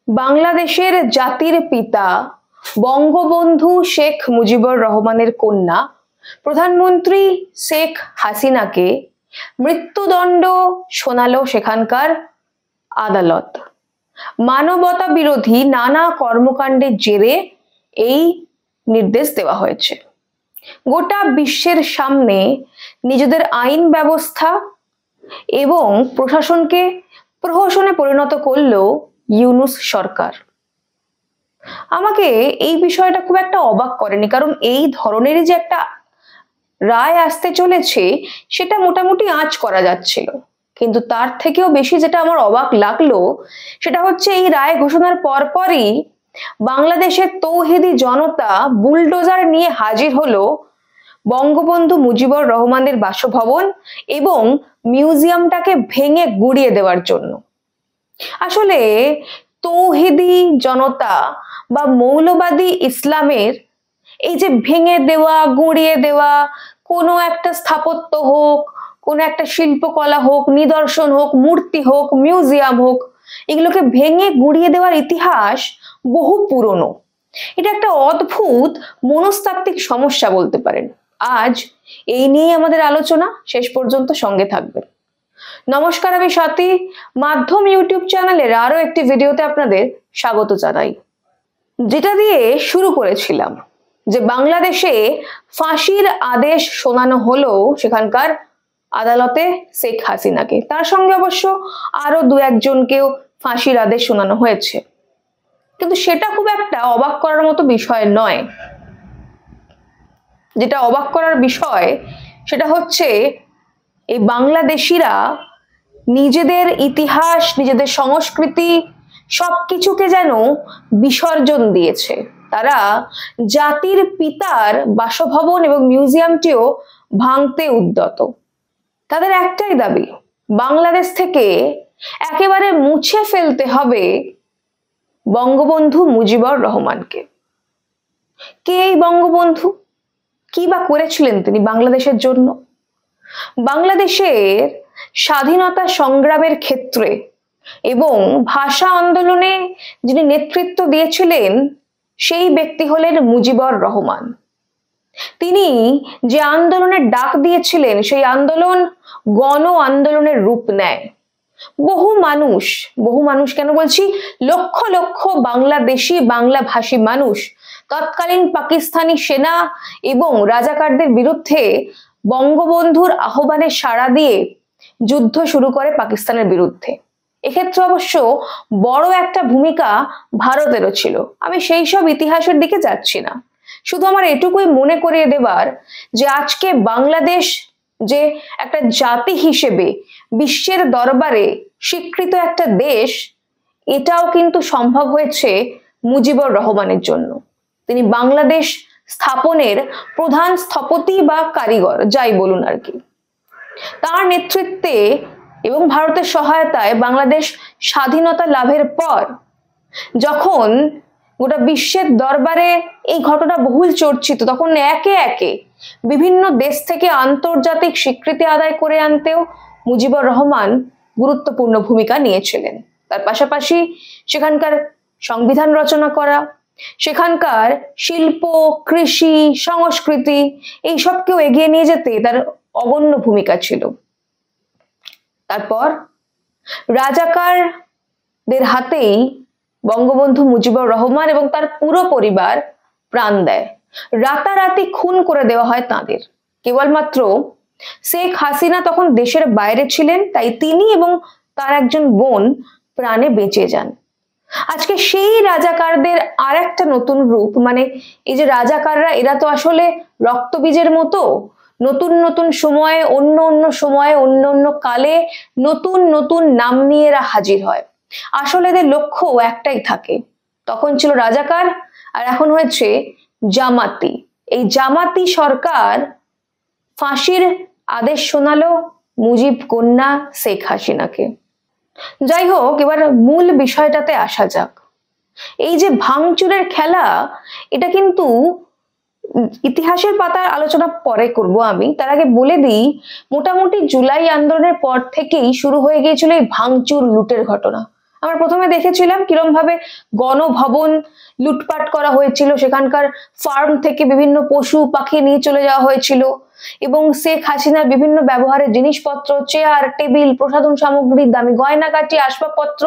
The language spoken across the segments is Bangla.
বাংলাদেশের জাতির পিতা বঙ্গবন্ধু শেখ মুজিবুর রহমানের কন্যা প্রধানমন্ত্রী শেখ হাসিনাকে মৃত্যুদণ্ড শোনালো সেখানকার আদালত। মানবতা বিরোধী নানা কর্মকাণ্ডের জেরে এই নির্দেশ দেওয়া হয়েছে। গোটা বিশ্বের সামনে নিজেদের আইন ব্যবস্থা এবং প্রশাসনকে প্রহসনে পরিণত করলো ইউনূস সরকার। আমাকে এই বিষয়টা খুব একটা অবাক করেনি, কারণ এই ধরনেরই যে একটা রায় আসতে চলেছে সেটা মোটামুটি আঁচ করা যাচ্ছিল। কিন্তু তার থেকেও বেশি যেটা আমার অবাক লাগলো সেটা হচ্ছে এই রায় ঘোষণার পরপরই বাংলাদেশের তৌহিদি জনতা বুলডোজার নিয়ে হাজির হলো বঙ্গবন্ধু মুজিবুর রহমানের বাসভবন এবং মিউজিয়ামটাকে ভেঙে গুড়িয়ে দেওয়ার জন্য। আসলে তৌহিদি জনতা বা মৌলবাদী ইসলামের এই যে ভেঙে দেওয়া, গুঁড়িয়ে দেওয়া, কোনো একটা স্থাপত্য হোক, কোনো একটা শিল্পকলা হোক, নিদর্শন হোক, মূর্তি হোক, মিউজিয়াম হোক, এগুলোকে ভেঙে গুঁড়িয়ে দেওয়ার ইতিহাস বহু পুরনো। এটা একটা অদ্ভুত মনস্তাত্ত্বিক সমস্যা বলতে পারেন। আজ এই নিয়ে আমাদের আলোচনা, শেষ পর্যন্ত সঙ্গে থাকবেন। নমস্কার, আমি স্বাতী, মাধ্যম ইউটিউব চ্যানেলের আরো একটি ভিডিওতে আপনাদের স্বাগত জানাই। যেটা দিয়ে শুরু করেছিলাম যে বাংলাদেশে ফাঁসির আদেশ শোনানো হলো সেখানকার আদালতে শেখ হাসিনাকে, তার সঙ্গে অবশ্য আরো দু একজনকেও ফাঁসির আদেশ শোনানো হয়েছে। কিন্তু সেটা খুব একটা অবাক করার মতো বিষয় নয়। যেটা অবাক করার বিষয় সেটা হচ্ছে এই বাংলাদেশিরা নিজেদের ইতিহাস, নিজেদের সংস্কৃতি সবকিছুকে যেন বিসর্জন দিয়েছে। তারা জাতির পিতার বাসভবন এবং মিউজিয়ামটিও ভাঙতে উদ্যত। তাদের একটাই দাবি, বাংলাদেশ থেকে একেবারে মুছে ফেলতে হবে বঙ্গবন্ধু মুজিবুর রহমানকে। কে এই বঙ্গবন্ধু? কি বা করেছিলেন তিনি বাংলাদেশের জন্য? বাংলাদেশের স্বাধীনতা সংগ্রামের ক্ষেত্রে এবং ভাষা আন্দোলনে যিনি নেতৃত্ব দিয়েছিলেন সেই ব্যক্তি হলেন মুজিবুর রহমান। তিনি যে আন্দোলনের ডাক দিয়েছিলেন সেই আন্দোলন গণ আন্দোলনের রূপ নেয়। বহু মানুষ কেন বলছি, লক্ষ লক্ষ বাংলাদেশি বাংলাভাষী মানুষ তৎকালীন পাকিস্তানি সেনা এবং রাজাকারদের বিরুদ্ধে বঙ্গবন্ধুর আহ্বানে সাড়া দিয়ে যুদ্ধ শুরু করে পাকিস্তানের বিরুদ্ধে। এক্ষেত্রে অবশ্য বড় একটা ভূমিকা ভারতেরও ছিল। আমি সেই সব ইতিহাসের দিকে যাচ্ছি না, শুধু আমার এটুকুই মনে করিয়ে দেবার যে আজকে বাংলাদেশ যে একটা জাতি হিসেবে বিশ্বের দরবারে স্বীকৃত একটা দেশ, এটাও কিন্তু সম্ভব হয়েছে মুজিবুর রহমানের জন্য। তিনি বাংলাদেশ স্থাপনের প্রধান স্থপতি বা কারিগর, যাই বলুন আর কি। তার নেতৃত্বে এবং ভারতের সহায়তায় বাংলাদেশ স্বাধীনতা লাভের পর যখন গোটা বিশ্বের দরবারে এই ঘটনা বহুল চর্চিত, তখন একে একে বিভিন্ন দেশ থেকে আন্তর্জাতিক স্বীকৃতি আদায় করে আনতেও মুজিবুর রহমান গুরুত্বপূর্ণ ভূমিকা নিয়েছিলেন। তার পাশাপাশি সেখানকার সংবিধান রচনা করা, সেখানকার শিল্প, কৃষি, সংস্কৃতি এই সবকেও এগিয়ে নিয়ে যেতে তার অগণ্য ভূমিকা ছিল। তারপর রাজাকারদের হাতেই বঙ্গবন্ধু মুজিবুর রহমান এবং তার পুরো পরিবার প্রাণ দেয়। রাতারাতি খুন করে দেওয়া হয় তাদের। কেবলমাত্র শেখ হাসিনা তখন দেশের বাইরে ছিলেন, তাই তিনি এবং তার একজন বোন প্রাণে বেঁচে যান। আজকে সেই রাজাকারদের আর একটা নতুন রূপ, মানে এই যে রাজাকাররা, এরা তো আসলে রক্তবীজের মতো নতুন নতুন সময়ে, অন্য অন্য সময়ে, অন্য অন্য কালে নতুন নতুন নাম নিয়ে এরা হাজির হয়। আসলে এদের লক্ষ্য একটাই থাকে। তখন ছিল রাজাকার, আর এখন হয়েছে জামাতি। এই জামাতি সরকার ফাঁসির আদেশ শোনালো মুজিব কন্যা শেখ হাসিনাকে। যাই হোক, এবার মূল বিষয়টাতে আসা যাক। এই যে ভাঙচুরের খেলা, এটা কিন্তু ইতিহাসের পাতার আলোচনা পরে করব আমি। তার আগে বলে দিই, মোটামুটি জুলাই আন্দোলনের পর থেকেই শুরু হয়ে গিয়েছিল এই ভাঙচুর লুটের ঘটনা। আমরা প্রথমে দেখেছিলাম কিরম ভাবে গণভবন লুটপাট করা হয়েছিল, সেখানকার ফার্ম থেকে বিভিন্ন পশু পাখি নিয়ে চলে যাওয়া হয়েছিল এবং শেখ হাসিনার বিভিন্ন ব্যবহারের জিনিসপত্র, চেয়ার টেবিল, প্রসাধন সামগ্রী, দামি গয়নাগাটি, আসবাবপত্র,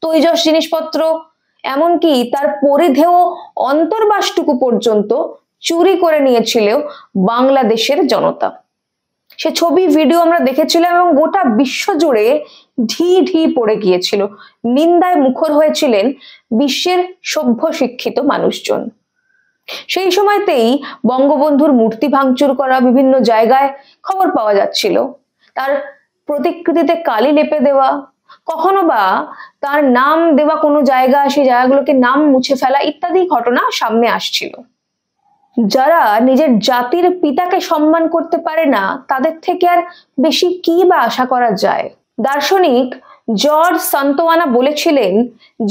তৈজস জিনিসপত্র, এমনকি তার পরিধেয় অন্তর্বাসটুকু পর্যন্ত চুরি করে নিয়েছিল বাংলাদেশের জনতা। সে ছবি ভিডিও আমরা দেখেছিলাম এবং গোটা বিশ্ব জুড়ে ঢি ঢি পড়ে গিয়েছিল, নিন্দায় মুখর হয়েছিলেন বিশ্বের সভ্য শিক্ষিত মানুষজন। সেই সময়তেই বঙ্গবন্ধুর মূর্তি ভাঙচুর করা, বিভিন্ন জায়গায় খবর পাওয়া যাচ্ছিল, তার প্রতিকৃতিতে কালি লেপে দেওয়া, কখনো বা তার নাম দেওয়া কোনো জায়গা, সেই জায়গাগুলোকে নাম মুছে ফেলা ইত্যাদি ঘটনা সামনে আসছিল। যারা নিজের জাতির পিতাকে সম্মান করতে পারে না, তাদের থেকে আর বেশি কি বা আশা করা যায়? দার্শনিক জর্জ সান্তোয়ানা বলেছিলেন,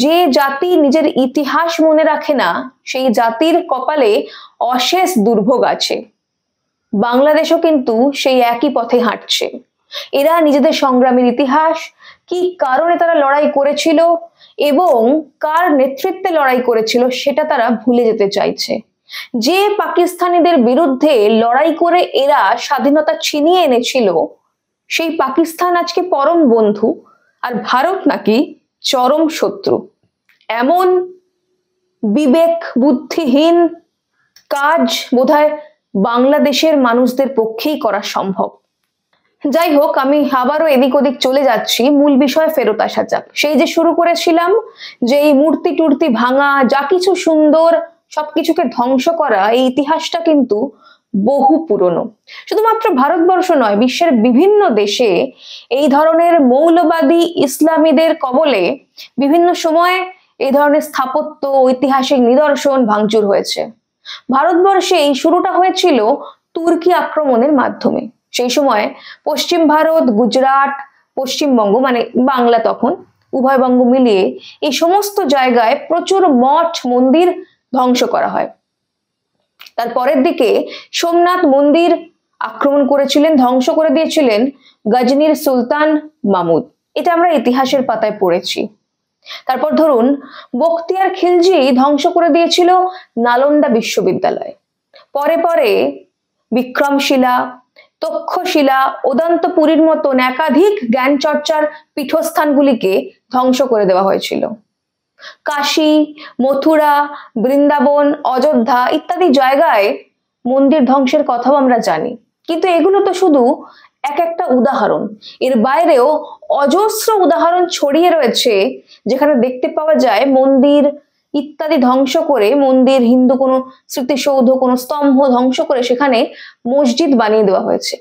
যে জাতি নিজের ইতিহাস মনে রাখে না, সেই জাতির কপালে অশেষ দুর্ভোগ আছে। বাংলাদেশও কিন্তু সেই একই পথে হাঁটছে। এরা নিজেদের সংগ্রামের ইতিহাস, কি কারণে তারা লড়াই করেছিল এবং কার নেতৃত্বে লড়াই করেছিল, সেটা তারা ভুলে যেতে চাইছে। যে পাকিস্তানিদের বিরুদ্ধে লড়াই করে এরা স্বাধীনতা ছিনিয়ে এনেছিল, সেই পাকিস্তান আজকে পরম বন্ধু আর ভারত নাকি চরম শত্রু। এমন বিবেক বুদ্ধিহীন কাজ বোধহয় বাংলাদেশের মানুষদের পক্ষেই করা সম্ভব। যাই হোক, আমি আবারও এদিক ওদিক চলে যাচ্ছি, মূল বিষয়ে ফেরত আসা যাক। সেই যে শুরু করেছিলাম যে এই মূর্তি টুর্তি ভাঙা, যা কিছু সুন্দর সবকিছুকে ধ্বংস করা, এই ইতিহাসটা কিন্তু বহু পুরনো। শুধুমাত্র ভারতবর্ষ নয়, বিশ্বের বিভিন্ন দেশে এই ধরনের মৌলবাদী ইসলামীদের কবলে বিভিন্ন সময়ে এই ধরনের স্থাপত্য, ঐতিহাসিক নিদর্শন ভাঙচুর হয়েছে। ভারতবর্ষে এই শুরুটা হয়েছিল তুর্কি আক্রমণের মাধ্যমে। সেই সময় পশ্চিম ভারত, গুজরাট, পশ্চিমবঙ্গ মানে বাংলা তখন, উভয় বঙ্গ মিলিয়ে এই সমস্ত জায়গায় প্রচুর মঠ মন্দির ধ্বংস করা হয়। তার পরের দিকে সোমনাথ মন্দির আক্রমণ করেছিলেন, ধ্বংস করে দিয়েছিলেন গজনির সুলতান মাহমুদ। এটা আমরা ইতিহাসের পাতায় পড়েছি। তারপর ধরুন বখতিয়ার খিলজি ধ্বংস করে দিয়েছিল নালন্দা বিশ্ববিদ্যালয়। পরে পরে বিক্রমশিলা, তক্ষশিলা, অদন্তপুরীর মতন একাধিক জ্ঞান চর্চার পীঠস্থানগুলিকে ধ্বংস করে দেওয়া হয়েছিল। কাশী, মথুরা, বৃন্দাবন, অযোধ্যা ইত্যাদি জায়গায় মন্দির ধ্বংসের কথাও আমরা জানি, কিন্তু এগুলো তো শুধু এক একটা উদাহরণ। এর বাইরেও অজস্র উদাহরণ ছড়িয়ে রয়েছে, যেখানে দেখতে পাওয়া যায় মন্দির ইত্যাদি ধ্বংস করে, মন্দির, হিন্দু কোনো স্মৃতিসৌধ, কোনো স্তম্ভ ধ্বংস করে সেখানে মসজিদ বানিয়ে দেওয়া হয়েছে।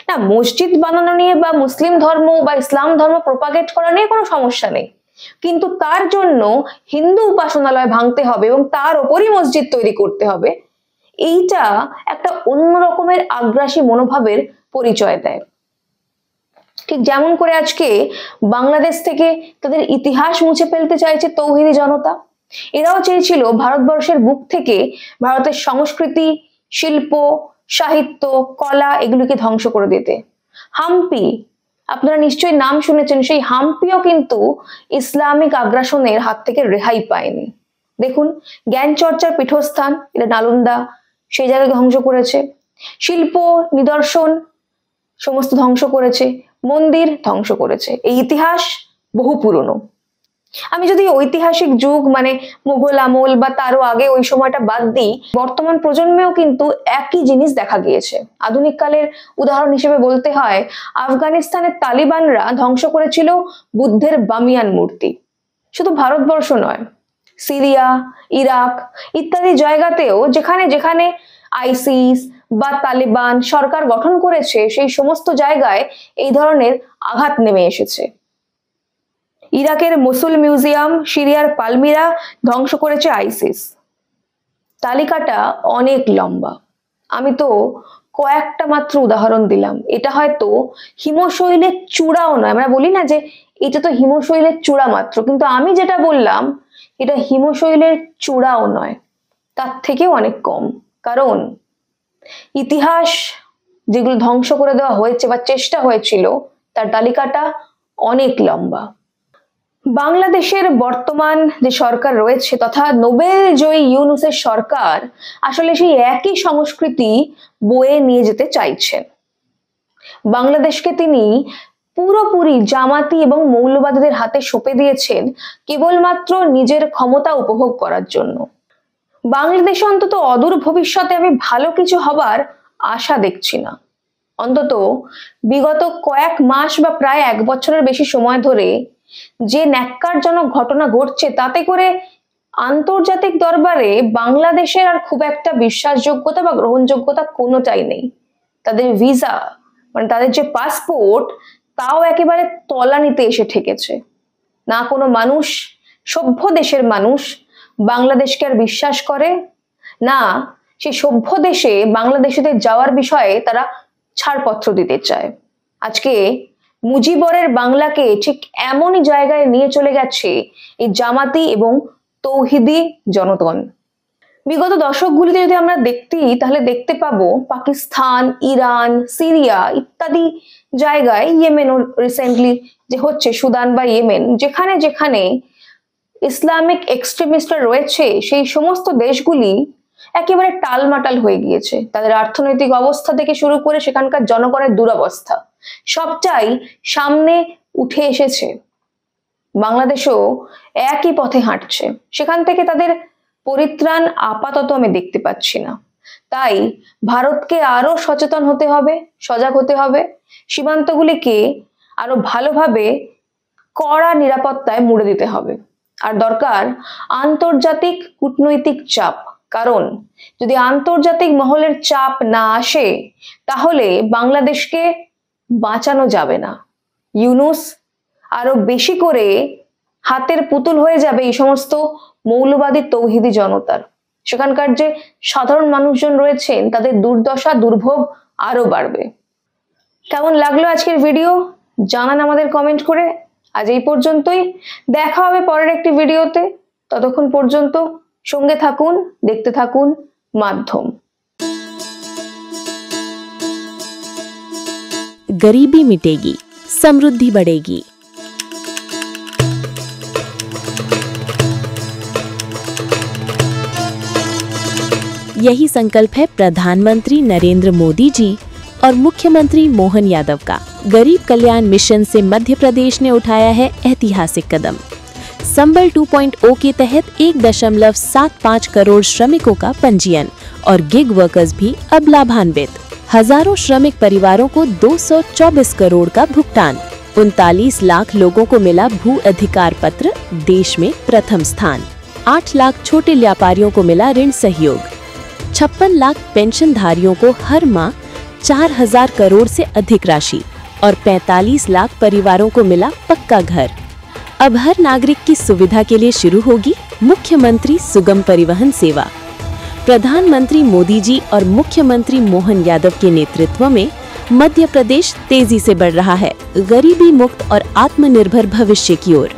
না, মসজিদ বানানো নিয়ে বা মুসলিম ধর্ম বা ইসলাম ধর্ম প্রপাগেট করা নিয়ে কোনো সমস্যা নেই, কিন্তু তার জন্য হিন্দু উপাসনালয় ভাঙতে হবে এবং তার ওপরই মসজিদ তৈরি করতে হবে, এইটা একটা অন্য রকমের আগ্রাসী মনোভাবের পরিচয় দেয়। ঠিক যেমন করে আজকে বাংলাদেশ থেকে তাদের ইতিহাস মুছে ফেলতে চাইছে তৌহিদি জনতা, এরাও চেয়েছিল ভারতবর্ষের বুক থেকে ভারতের সংস্কৃতি, শিল্প, সাহিত্য, কলা এগুলিকে ধ্বংস করে দিতে। হাম্পি, আপনারা নিশ্চয়ই নাম শুনেছেন, সেই হাম্পিও কিন্তু ইসলামিক আগ্রাসনের হাত থেকে রেহাই পায়নি। দেখুন, জ্ঞান চর্চার পীঠস্থান এটা নালন্দা, সেই জায়গাকে ধ্বংস করেছে। শিল্প নিদর্শন সমস্ত ধ্বংস করেছে, মন্দির ধ্বংস করেছে। এই ইতিহাস বহু পুরনো। আমি যদি ঐতিহাসিক যুগ মানে মুঘল আমল বা তারও আগে ওই সময়টা বাদ দিই, বর্তমান প্রজন্মেও কিন্তু একই জিনিস দেখা গিয়েছে। আধুনিক কালের উদাহরণ হিসেবে বলতে হয়, আফগানিস্তানের তালিবানরা ধ্বংস করেছিল বুদ্ধের বামিয়ান মূর্তি। শুধু ভারতবর্ষ নয়, সিরিয়া, ইরাক ইত্যাদি জায়গাতেও যেখানে যেখানে আইসিস বা তালিবান সরকার গঠন করেছে, সেই সমস্ত জায়গায় এই ধরনের আঘাত নেমে এসেছে। ইরাকের মসুল মিউজিয়াম, সিরিয়ার পালমিরা ধ্বংস করেছে আইসিস। তালিকাটা অনেক লম্বা, আমি তো কয়েকটা মাত্র উদাহরণ দিলাম। এটা হয়তো হিমশৈলের চূড়াও নয়, আমরা বলি না যে এটা তো হিমশৈলের চূড়া মাত্র, কিন্তু আমি যেটা বললাম এটা হিমশৈলের চূড়াও নয়, তার থেকেও অনেক কম। কারণ ইতিহাস যেগুলো ধ্বংস করে দেওয়া হয়েছে বা চেষ্টা হয়েছিল, তার তালিকাটা অনেক লম্বা। বাংলাদেশের বর্তমান যে সরকার রয়েছে তথা নোবেল জয়ী ইউনূসের সরকার আসলে সেই একই সংস্কৃতি বয়ে নিয়ে যেতে চাইছেন। বাংলাদেশকে তিনি পুরোপুরি জামাতি এবং মৌলবাদীদের হাতে সঁপে দিয়েছেন কেবলমাত্র নিজের ক্ষমতা উপভোগ করার জন্য। বাংলাদেশে অন্তত অদূর ভবিষ্যতে আমি ভালো কিছু হবার আশা দেখছি না। অন্তত বিগত কয়েক মাস বা প্রায় 1 বছরের বেশি সময় ধরে যে ন্যাক্কারজনক ঘটনা ঘটছে তাতে করে আন্তর্জাতিক দরবারে বাংলাদেশের আর খুব একটা বিশ্বাসযোগ্যতা বা গ্রহণযোগ্যতা কোনোটাই নেই। তাদের ভিসা মানে তাদের যে পাসপোর্ট তাও একেবারে তলানিতে এসে ঠেকেছে। না কোনো মানুষ, সভ্য দেশের মানুষ বাংলাদেশকে আর বিশ্বাস করে, না সেই সভ্য দেশে বাংলাদেশিদের যাওয়ার বিষয়ে তারা ছাড়পত্র দিতে চায়। আজকে মুজিবরের বাংলাকে ঠিক এমনই জায়গায় নিয়ে চলে গেছে এই জামাতি এবং তৌহিদি জনগণ। বিগত দশকগুলিতে যদি আমরা তাহলে দেখতে পাবো পাকিস্তান, ইরান, সিরিয়া ইত্যাদি জায়গায়, ইয়েমেনও রিসেন্টলি যে হচ্ছে, সুদান বা ইয়েমেন, যেখানে যেখানে ইসলামিক এক্সট্রিমিস্টরা রয়েছে সেই সমস্ত দেশগুলি একেবারে টালমাটাল হয়ে গিয়েছে। তাদের অর্থনৈতিক অবস্থা থেকে শুরু করে সেখানকার জনগণের দুরবস্থা সবটাই সামনে উঠে এসেছে। বাংলাদেশও একই পথে হাঁটছে, সেখান থেকে তাদের পরিত্রাণ আপাতত আমি দেখতে পাচ্ছি না। তাই ভারতকে আরো সচেতন হতে হবে, সজাগ হতে হবে, সীমান্তগুলিকে আরো ভালোভাবে কড়া নিরাপত্তায় মুড়ে দিতে হবে। আর দরকার আন্তর্জাতিক কূটনৈতিক চাপ, কারণ যদি আন্তর্জাতিক মহলের চাপ না আসে তাহলে বাংলাদেশকে বাঁচানো যাবে না। ইউনূস আরো বেশি করে হাতের পুতুল হয়ে যাবে এই সমস্ত মৌলবাদী তৌহিদি জনতার। সেখানকার যে সাধারণ মানুষজন রয়েছেন তাদের দুর্দশা দুর্ভোগ আরো বাড়বে। কেমন লাগলো আজকের ভিডিও জানান আমাদের কমেন্ট করে। আজ এই পর্যন্তই, দেখা হবে পরের একটি ভিডিওতে। ততক্ষণ পর্যন্ত সঙ্গে থাকুন, দেখতে থাকুন মাধ্যম। गरीबी मिटेगी, समृद्धि बढ़ेगी। यही संकल्प है प्रधानमंत्री नरेंद्र मोदी जी और मुख्यमंत्री मोहन यादव का। गरीब कल्याण मिशन से मध्य प्रदेश ने उठाया है ऐतिहासिक कदम। संबल 2.0 के तहत 1.75 करोड़ श्रमिकों का पंजीयन और गिग वर्कर्स भी अब लाभान्वित। हजारों श्रमिक परिवारों को 224 करोड़ का भुगतान। 39 लाख लोगों को मिला भू अधिकार पत्र, देश में प्रथम स्थान। 8 लाख छोटे व्यापारियों को मिला ऋण सहयोग। 56 लाख पेंशनधारियों को हर माह 4000 करोड़ से अधिक राशि और 45 लाख परिवारों को मिला पक्का घर। अब हर नागरिक की सुविधा के लिए शुरू होगी मुख्यमंत्री सुगम परिवहन सेवा। प्रधानमंत्री मोदी जी और मुख्यमंत्री मोहन यादव के नेतृत्व में मध्य प्रदेश तेजी से बढ़ रहा है गरीबी मुक्त और आत्मनिर्भर भविष्य की ओर।